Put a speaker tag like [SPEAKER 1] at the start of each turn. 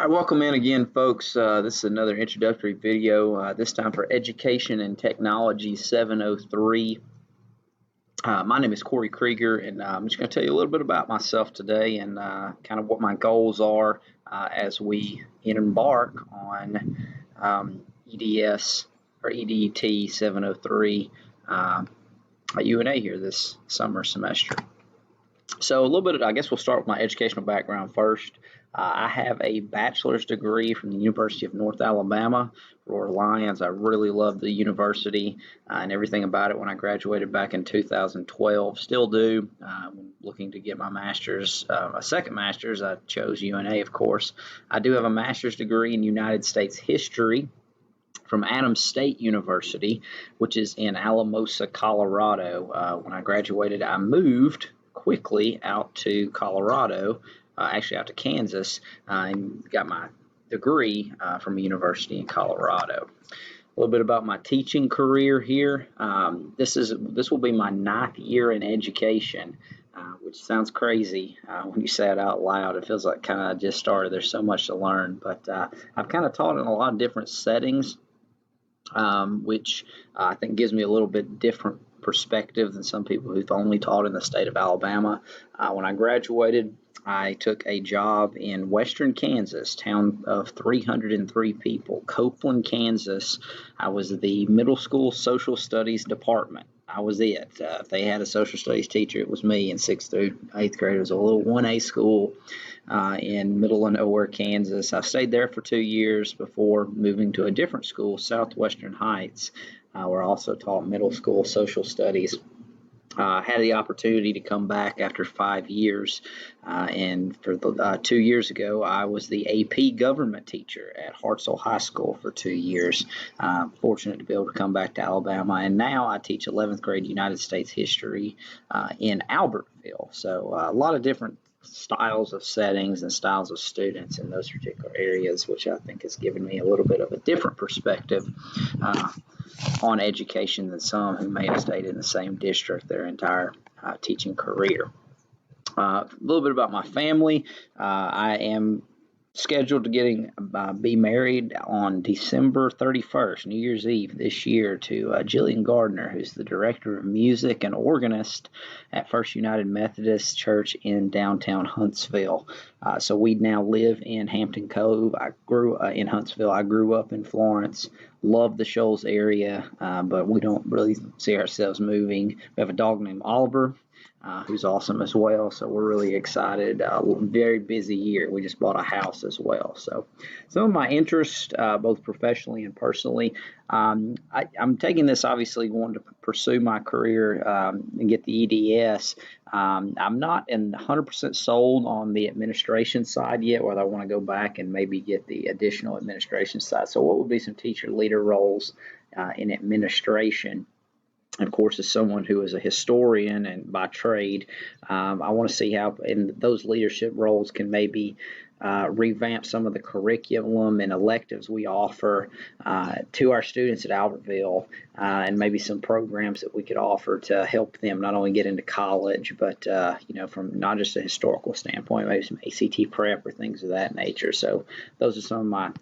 [SPEAKER 1] right, welcome in again, folks. This is another introductory video, this time for Education and Technology 703. My name is Corey Krieger, and I'm just going to tell you a little bit about myself today and kind of what my goals are as we embark on EDS or EDT 703 at UNA here this summer semester. So a little bit, I guess we'll start with my educational background first. I have a bachelor's degree from the University of North Alabama, Roar Lions. I really love the university and everything about it when I graduated back in 2012. Still do. Looking to get my master's, a second master's. I chose UNA, of course. I do have a master's degree in United States history from Adams State University, which is in Alamosa, Colorado. When I graduated, I moved quickly out to Colorado, actually out to Kansas, and got my degree from a university in Colorado. A little bit about my teaching career here. This will be my 9th year in education, which sounds crazy when you say it out loud. It feels like kind of just started. There's so much to learn, but I've kind of taught in a lot of different settings, which I think gives me a little bit different perspective than some people who've only taught in the state of Alabama. When I graduated, I took a job in western Kansas, town of 303 people, Copeland, Kansas. I was the middle school social studies department. I was it. If they had a social studies teacher, it was me in 6th through 8th grade. It was a little 1A school in middle of nowhere, Kansas. I stayed there for 2 years before moving to a different school, Southwestern Heights, where I also taught middle school social studies. Had the opportunity to come back after 5 years, and for 2 years ago, I was the AP government teacher at Hartselle High School for 2 years. Fortunate to be able to come back to Alabama, and now I teach 11th grade United States history in Albertville. So a lot of different styles of settings and styles of students in those particular areas, which I think has given me a little bit of a different perspective on education than some who may have stayed in the same district their entire teaching career. A little bit about my family. I am scheduled to be married on December 31st, New Year's Eve this year, to Jillian Gardner, who's the director of music and organist at First United Methodist Church in downtown Huntsville. So we now live in Hampton Cove. I grew in Huntsville. I grew up in Florence. Love the Shoals area, but we don't really see ourselves moving. We have a dog named Oliver, who's awesome as well. So we're really excited. Very busy year. We just bought a house as well. So some of my interests, both professionally and personally, I'm taking this obviously wanting to pursue my career and get the EDS. I'm not 100% sold on the administration side yet, whether I want to go back and maybe get the additional administration side. So what would be some teacher leader roles in administration? Of course, as someone who is a historian and by trade, I want to see how in those leadership roles can maybe revamp some of the curriculum and electives we offer to our students at Albertville, and maybe some programs that we could offer to help them not only get into college, but from not just a historical standpoint, maybe some ACT prep or things of that nature. So those are some of my